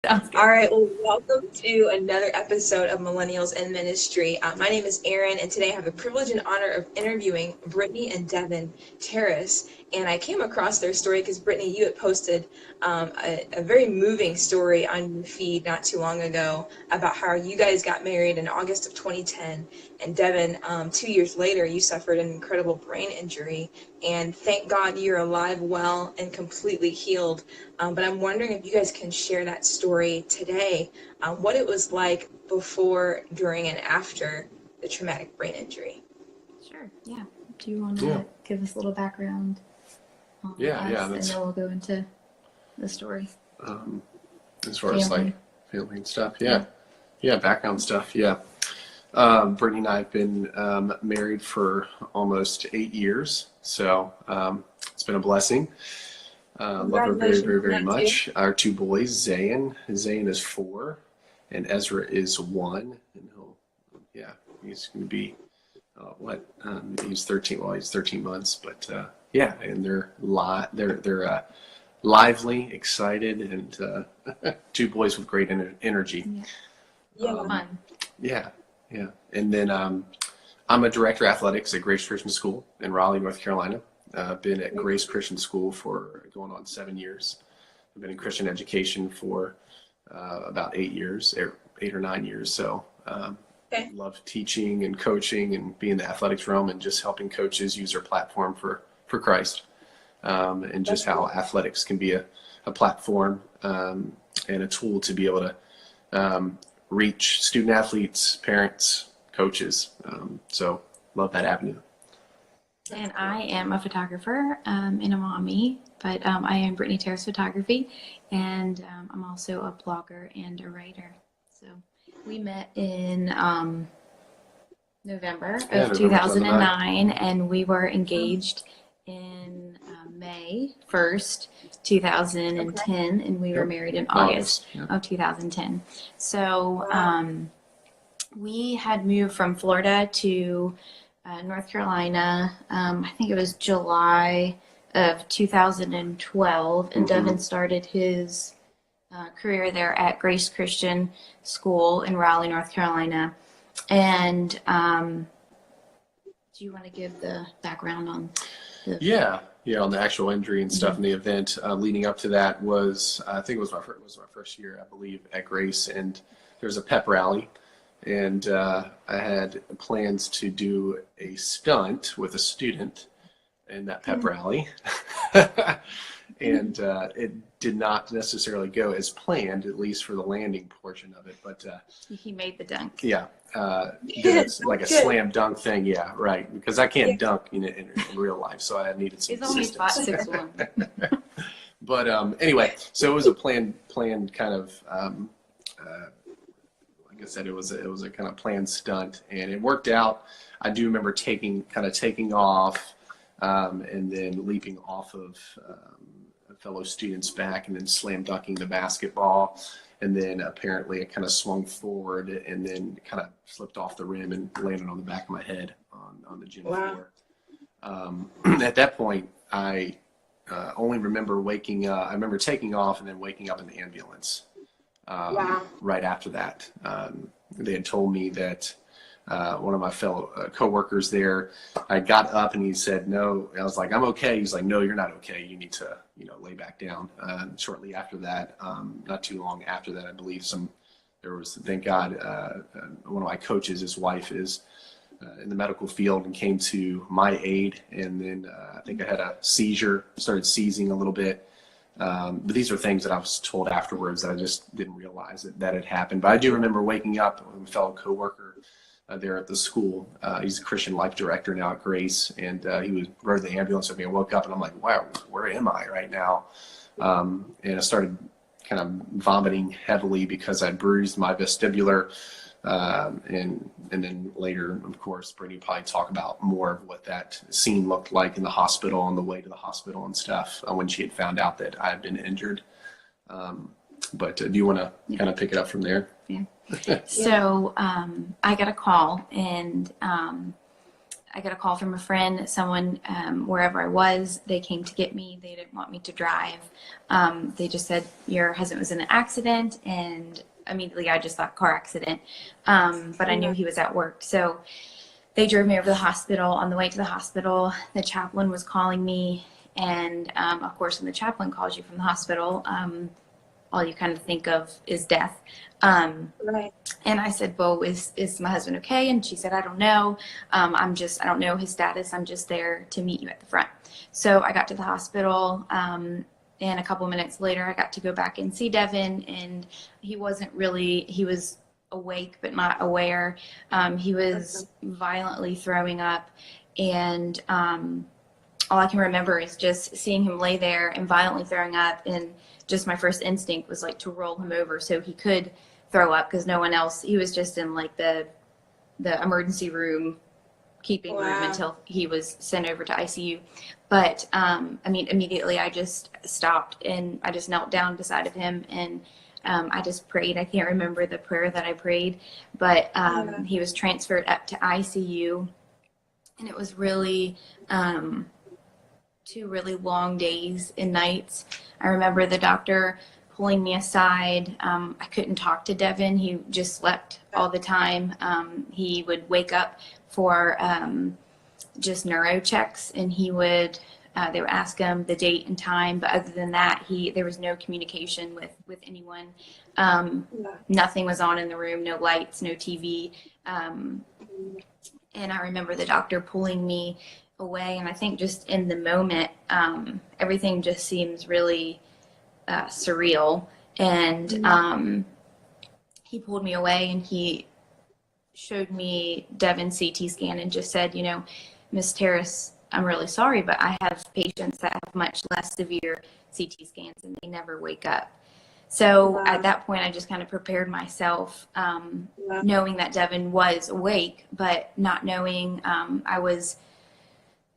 Sounds good. All right, well, welcome to another episode of Millennials in Ministry. My name is Erin, and today I have the privilege and honor of interviewing Brittany and Devin Terris. And I came across their story because, Brittany, you had posted a very moving story on your feed not too long ago about how you guys got married in August of 2010. And Devin, 2 years later, you suffered an incredible brain injury. And thank God you're alive, well, and completely healed. But I'm wondering if you guys can share that story today, what it was like before, during, and after the traumatic brain injury. Sure. Yeah. Do you want to give us a little background on us, and then we'll go into the story? As far as like family and stuff, background stuff, Brittany and I have been married for almost 8 years, so it's been a blessing. Love her very, very, very much. Our two boys, Zayn is 4, and Ezra is 1, and he's going to be he's 13. Well, he's 13 months, but and they're lively, excited, and two boys with great energy. Fun. Yeah. And then I'm a director of athletics at Grace Christian School in Raleigh, North Carolina. I've been at Grace Christian School for going on 7 years. I've been in Christian education for about 8 years, 8 or 9 years. So love teaching and coaching and being in the athletics realm and just helping coaches use their platform for Christ. And just how athletics can be a platform and a tool to be able to reach student athletes, parents, coaches. So love that avenue. And I am a photographer and a mommy, but I am Brittany Terris Photography, and I'm also a blogger and a writer. So we met in November of 2009, and we were engaged in May 1st, 2010, and we were married in August of 2010. So we had moved from Florida to North Carolina, I think it was July of 2012, and Devin started his career there at Grace Christian School in Raleigh, North Carolina. And do you want to give the background on the... on the actual injury and stuff in the event leading up to that was, I think it was my first year, I believe, at Grace, and there was a pep rally. And I had plans to do a stunt with a student in that pep rally. And it did not necessarily go as planned, at least for the landing portion of it. But he made the dunk. It's like a slam dunk thing. Yeah, right. Because I can't dunk in real life, so I needed some assistance. He's only 5'6". But anyway, so it was a planned kind of. Like I said, it was a kind of planned stunt, and it worked out. I do remember taking off and then leaping off of a fellow student's back and then slam dunking the basketball, and then apparently it kind of swung forward and then kind of slipped off the rim and landed on the back of my head on the gym floor. At that point, I only remember waking up. I remember taking off and then waking up in the ambulance. Right after that, they had told me that one of my fellow coworkers there, I got up and he said, no. I was like, I'm okay. He's like, no, you're not okay. You need to, lay back down. Shortly after that, not too long after that, I believe there was, thank God, one of my coaches, his wife is in the medical field and came to my aid. And then I think I had a seizure, started seizing a little bit. But these are things that I was told afterwards that I just didn't realize that had happened. But I do remember waking up with a fellow coworker there at the school. He's a Christian life director now at Grace, and he rode the ambulance with me. I woke up and I'm like, wow, where am I right now? And I started kind of vomiting heavily because I bruised my vestibular. And then later, of course, Brittany will probably talk about more of what that scene looked like in the hospital, on the way to the hospital and stuff, when she had found out that I had been injured. But do you want to kind of pick it up from there? Yeah. So I got a call, and I got a call from a friend, someone wherever I was, they came to get me. They didn't want me to drive. They just said, your husband was in an accident, and immediately I just thought car accident. But I knew he was at work. So they drove me over to the hospital. On the way to the hospital, the chaplain was calling me. And of course, when the chaplain calls you from the hospital, all you kind of think of is death. Right. And I said, well, is my husband okay? And she said, I don't know. I don't know his status. I'm just there to meet you at the front. So I got to the hospital, and a couple minutes later, I got to go back and see Devin, and he was awake, but not aware. He was violently throwing up, and all I can remember is just seeing him lay there and violently throwing up, and just my first instinct was like to roll him over so he could throw up, because no one else, he was just in like the emergency room keeping room until he was sent over to ICU. But immediately I just stopped and I just knelt down beside of him, and I just prayed. I can't remember the prayer that I prayed, but he was transferred up to ICU, and it was really 2 really long days and nights. I remember the doctor pulling me aside. I couldn't talk to Devin. He just slept all the time. He would wake up for just neuro checks, and they would ask him the date and time. But other than that, there was no communication with anyone. Nothing was on in the room, no lights, no TV. And I remember the doctor pulling me away, and I think just in the moment, everything just seems really surreal. And he pulled me away, and he showed me Devin's CT scan and just said, Miss Terris, I'm really sorry, but I have patients that have much less severe CT scans and they never wake up. So at that point, I just kind of prepared myself, knowing that Devin was awake, but not knowing. I was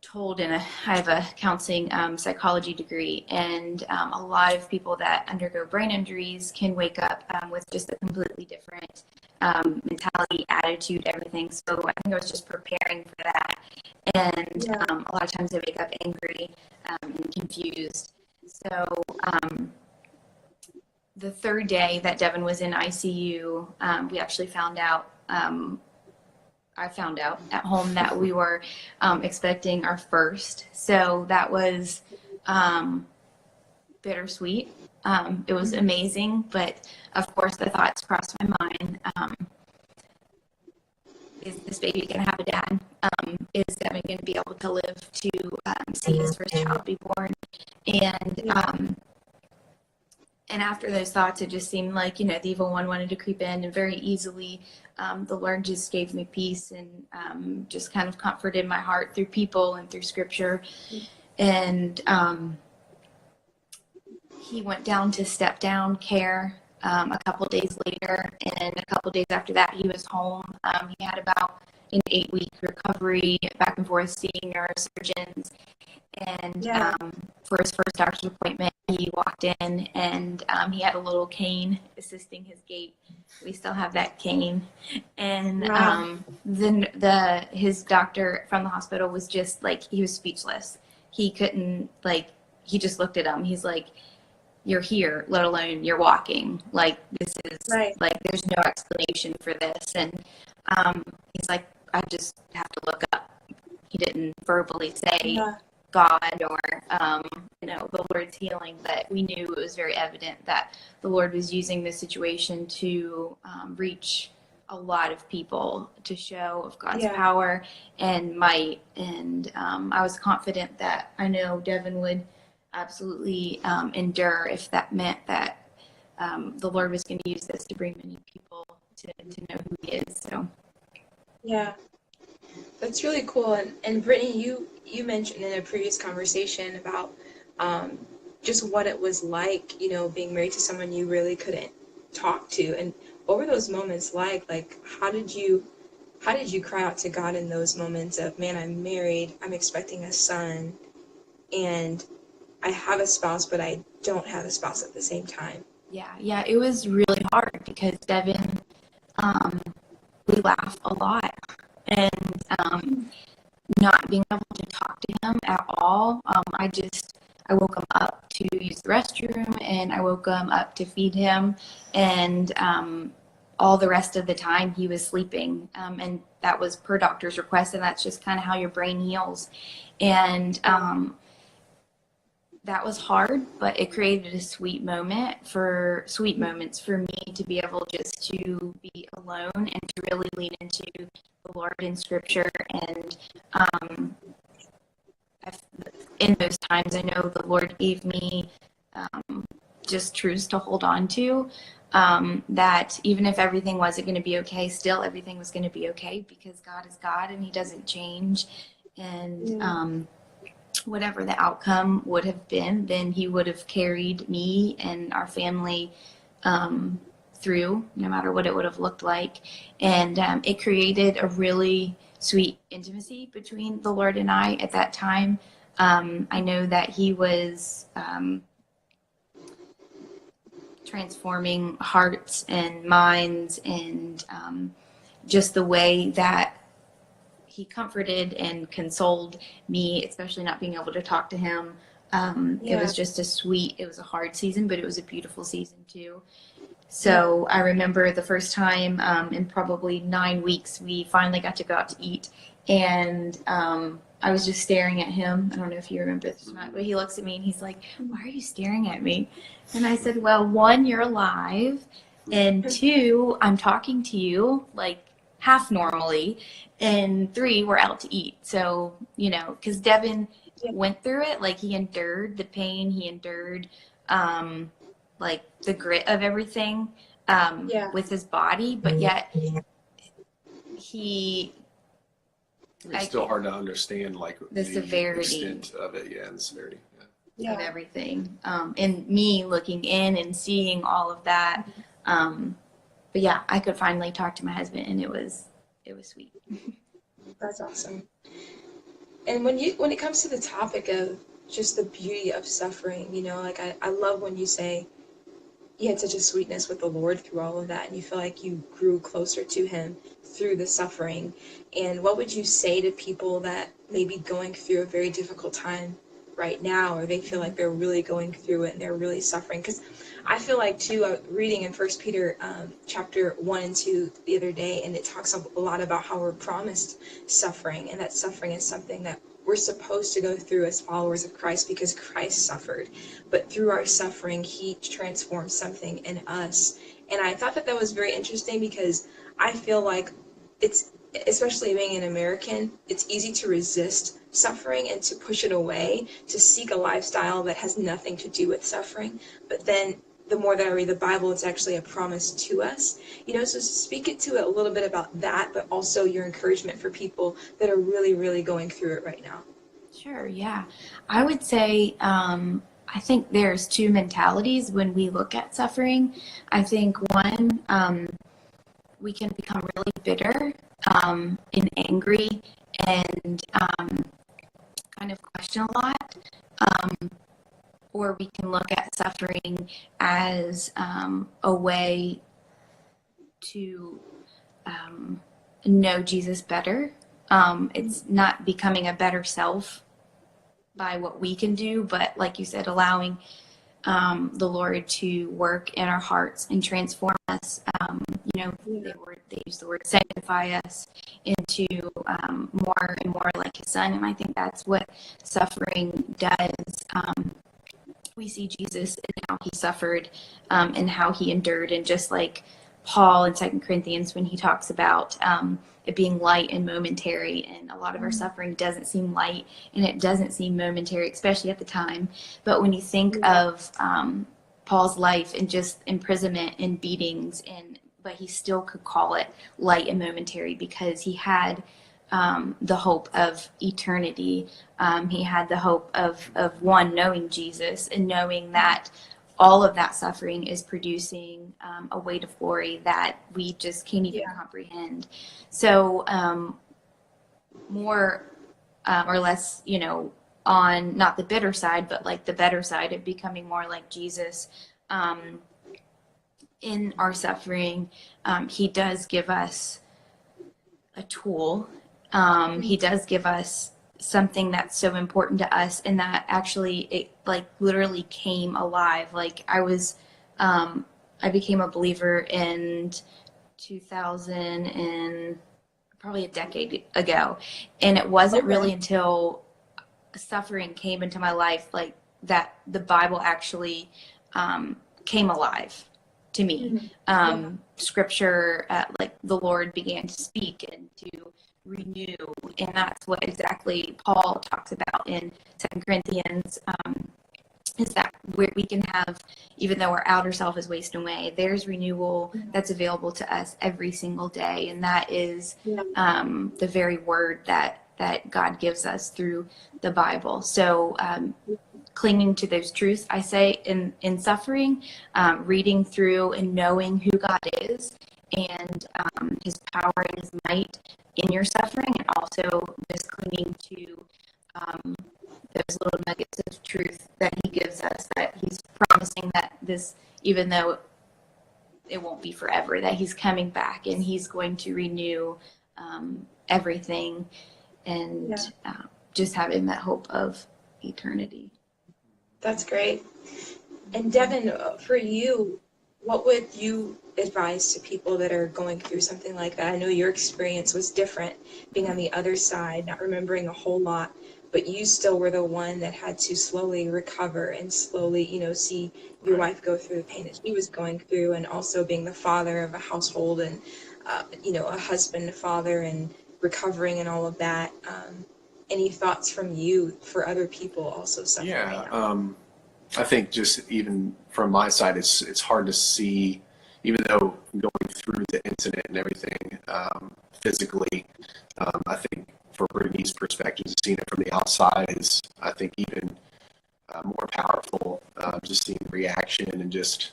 told I have a counseling psychology degree, and a lot of people that undergo brain injuries can wake up with just a completely different mentality, attitude, everything. So I think I was just preparing for that. And a lot of times they wake up angry and confused. So the third day that Devin was in ICU, we actually found out, I found out at home that we were expecting our first. So that was bittersweet. It was amazing, but of course the thoughts crossed my mind. Is this baby going to have a dad? Is Devin going to be able to live to see his first child be born? And after those thoughts, it just seemed like, the evil one wanted to creep in, and very easily the Lord just gave me peace and just kind of comforted my heart through people and through scripture. And he went down to step down care a couple days later, and a couple days after that, he was home. He had about an 8-week recovery, back and forth seeing neurosurgeons. And for his first doctor's appointment, he walked in, and he had a little cane assisting his gait. We still have that cane. And then his doctor from the hospital was just like, he was speechless. He couldn't, he just looked at him. He's like, you're here, let alone you're walking. This is there's no explanation for this. And he's like, I just have to look up. He didn't verbally say God or the Lord's healing, but we knew it was very evident that the Lord was using this situation to reach a lot of people, to show of God's power and might. And I was confident that I know Devin would absolutely endure, if that meant that the Lord was going to use this to bring many people to know who he is. So that's really cool. And Brittany, you mentioned in a previous conversation about just what it was like, being married to someone you really couldn't talk to. And what were those moments like? How did you cry out to God in those moments of, man, I'm married, I'm expecting a son, and I have a spouse, but I don't have a spouse at the same time? Yeah, it was really hard because Devin, we laugh a lot. And not being able to talk to him at all. I woke him up to use the restroom, and I woke him up to feed him, and all the rest of the time he was sleeping, and that was per doctor's request, and that's just kind of how your brain heals. And that was hard, but it created a sweet moments for me to be able just to be alone and to really lean into the Lord in Scripture. And in those times, I know the Lord gave me just truths to hold on to, that even if everything wasn't going to be okay, still everything was going to be okay, because God is God and he doesn't change. And whatever the outcome would have been, then he would have carried me and our family through, no matter what it would have looked like. And it created a really sweet intimacy between the Lord and I at that time. I know that he was transforming hearts and minds, and just the way that he comforted and consoled me, especially not being able to talk to him. It was just it was a hard season, but it was a beautiful season too. So I remember the first time in probably 9 weeks, we finally got to go out to eat. And I was just staring at him. I don't know if you remember this or not, but he looks at me and he's like, "Why are you staring at me?" And I said, "Well, 1, you're alive. And 2, I'm talking to you like half normally. And 3, we're out to eat." So, because Devin went through it, like he endured the pain, he endured like the grit of everything with his body, but yet it's still hard to understand, like the severity extent of it, and the severity of everything. And me looking in and seeing all of that. But yeah, I could finally talk to my husband, and it was sweet. That's awesome. And when it comes to the topic of just the beauty of suffering, like I love when you say you had such a sweetness with the Lord through all of that, and you feel like you grew closer to him through the suffering. And what would you say to people that may be going through a very difficult time right now, or they feel like they're really going through it and they're really suffering? Because I feel like too, reading in 1 Peter chapter 1 and 2 the other day, and it talks a lot about how we're promised suffering, and that suffering is something that we're supposed to go through as followers of Christ, because Christ suffered. But through our suffering, he transforms something in us. And I thought that was very interesting, because I feel like it's, especially being an American, it's easy to resist suffering and to push it away, to seek a lifestyle that has nothing to do with suffering. But then the more that I read the Bible, it's actually a promise to us. So speak it to it a little bit about that, but also your encouragement for people that are really, really going through it right now. Sure, yeah. I would say I think there's 2 mentalities when we look at suffering. I think one, we can become really bitter and angry and kind of question a lot. Or we can look at suffering as a way to know Jesus better. It's not becoming a better self by what we can do, but like you said, allowing the Lord to work in our hearts and transform us. They use the word sanctify us into more and more like his son. And I think that's what suffering does. We see Jesus and how he suffered and how he endured. And just like Paul in 2 Corinthians, when he talks about it being light and momentary, and a lot of our suffering doesn't seem light and it doesn't seem momentary, especially at the time. But when you think of Paul's life and just imprisonment and beatings, but he still could call it light and momentary, because he had the hope of eternity. He had the hope of knowing Jesus, and knowing that all of that suffering is producing a weight of glory that we just can't even comprehend. So more or less, on not the bitter side, but like the better side of becoming more like Jesus in our suffering, he does give us a tool He does give us something that's so important to us, and that actually it like literally came alive. Like I became a believer in 2000 and probably a decade ago, and it wasn't really until suffering came into my life like that the Bible actually came alive to me. Scripture, like the Lord began to speak and to renew, and that's what exactly Paul talks about in 2 Corinthians, is that we can have, even though our outer self is wasting away, there's renewal that's available to us every single day, and that is the very word that God gives us through the Bible. So clinging to those truths, I say, in suffering, reading through and knowing who God is and his power and his might in your suffering, and also just clinging to those little nuggets of truth that he gives us, that he's promising that this, even though it won't be forever, that he's coming back and he's going to renew everything, and just having that hope of eternity. That's great. And Devin, for you, what would you advise to people that are going through something like that? I know your experience was different, being on the other side, not remembering a whole lot, but you still were the one that had to slowly recover and slowly, see your wife go through the pain that she was going through, and also being the father of a household and, a husband, a father, and recovering and all of that. Any thoughts from you for other people also suffering right now? I think just even from my side, it's hard to see, even though going through the incident and everything physically, I think for Brittany's perspective, seeing it from the outside is, I think, even more powerful, just seeing the reaction and just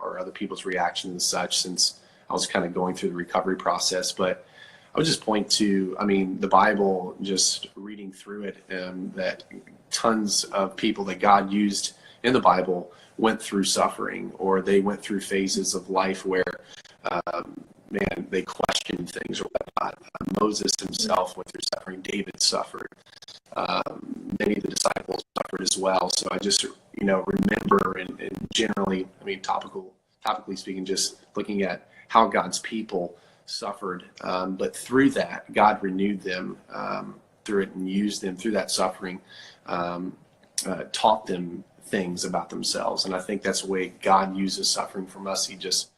or other people's reactions and such, since I was kind of going through the recovery process. But I would just point to, the Bible, just reading through it, that tons of people that God used in the Bible went through suffering, or they went through phases of life where, they questioned things or whatnot. Moses himself went through suffering. David suffered. Many of the disciples suffered as well. So I just, remember and generally, topically speaking, just looking at how God's people suffered. But through that, God renewed them through it and used them through that suffering, taught them things about themselves. And I think that's the way God uses suffering from us. He just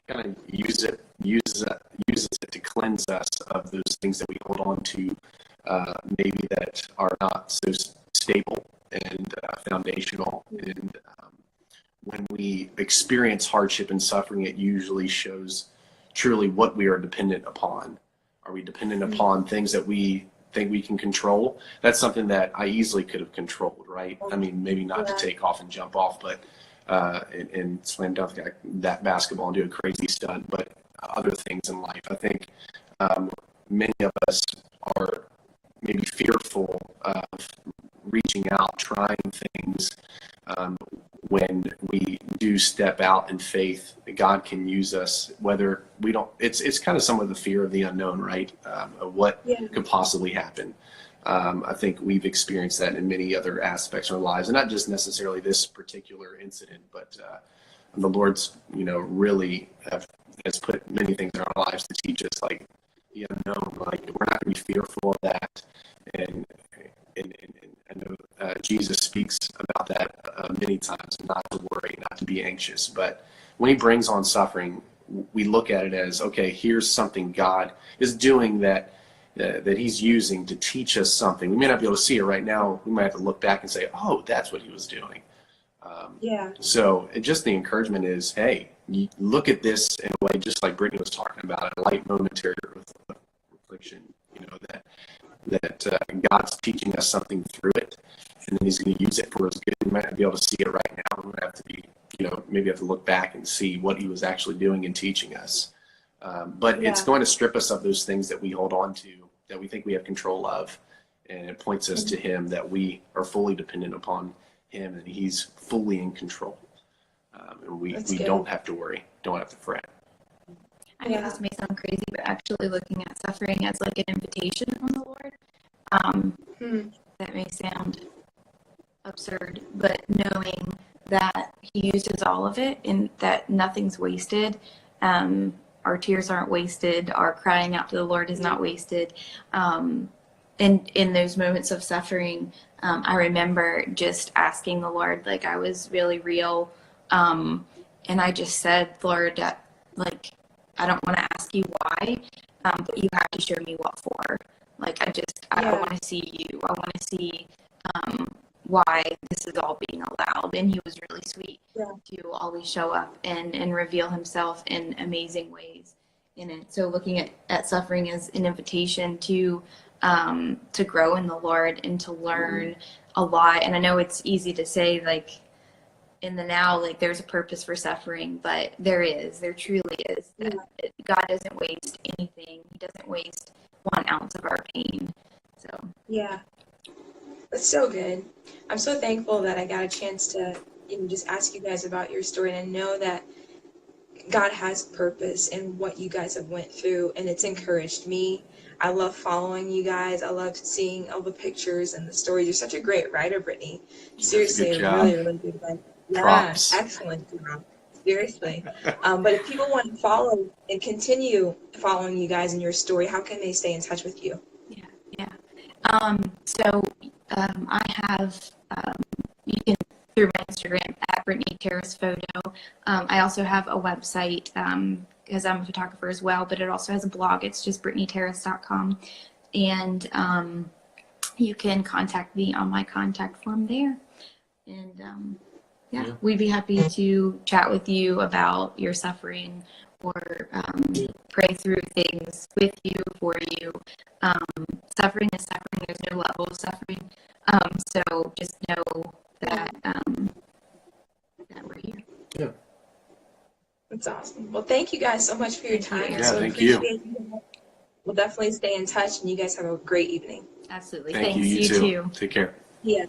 kind of uses it to cleanse us of those things that we hold on to, maybe that are not so stable and foundational. And when we experience hardship and suffering, it usually shows truly what we are dependent upon. Are we dependent upon things that we think we can control? That's something that I easily could have controlled, right? Maybe not to take off and jump off, but and slam dunk that basketball and do a crazy stunt, but other things in life. I think many of us are maybe fearful of reaching out, trying things. When we do step out in faith, God can use us, whether we don't. It's kind of some of the fear of the unknown, right? Of what could possibly happen. I think we've experienced that in many other aspects of our lives, and not just necessarily this particular incident, but the Lord's, really has put many things in our lives to teach us, like the unknown. Like, we're not going to be fearful of that, and I know Jesus speaks about that many times, not to worry, not to be anxious. But when he brings on suffering, we look at it as, okay, here's something God is doing that he's using to teach us something. We may not be able to see it right now. We might have to look back and say, oh, that's what he was doing. So just the encouragement is, hey, you look at this in a way, just like Brittany was talking about, a light momentary affliction, that God's teaching us something through it, and then he's going to use it for his good. We might not be able to see it right now. We might have to be, maybe have to look back and see what he was actually doing and teaching us. But it's going to strip us of those things that we hold on to, that we think we have control of, and it points us to him, that we are fully dependent upon him, and he's fully in control. And we don't have to worry, don't have to fret. I know this may sound crazy, but actually looking at suffering as like an invitation from the Lord. That may sound absurd, but knowing that He uses all of it and that nothing's wasted. Our tears aren't wasted. Our crying out to the Lord is not wasted. And in those moments of suffering, I remember just asking the Lord, like I was really real. And I just said, Lord, like, I don't want to ask you why, but you have to show me what for. Like, I want to see you. I want to see why this is all being allowed. And He was really sweet to always show up and reveal Himself in amazing ways in it. So looking at suffering as an invitation to grow in the Lord and to learn a lot. And I know it's easy to say, like, in the now, like there's a purpose for suffering, but there truly is. God doesn't waste anything. He doesn't waste 1 ounce of our pain. So yeah, that's so good. I'm so thankful that I got a chance to even just ask you guys about your story, and I know that God has purpose in what you guys have went through, and it's encouraged me. I love following you guys. I love seeing all the pictures and the stories. You're such a great writer, Brittany. Seriously, Good job. really, really good writer. Yeah, Props. excellent job. Seriously. But if people want to follow and continue following you guys in your story, how can they stay in touch with you? Yeah. So I have, you can, through my Instagram, at Brittany Terris Photo. I also have a website, because I'm a photographer as well, but it also has a blog. It's just brittanyterris.com. And you can contact me on my contact form there. And we'd be happy to chat with you about your suffering or pray through things with you, for you. Suffering is suffering. There's no level of suffering. So just know that that we're here. Yeah. That's awesome. Well, thank you guys so much for your time. Yeah, so thank you. appreciate you. We'll definitely stay in touch, and you guys have a great evening. Absolutely. Thank Thanks. you. You too. Take care. Yeah.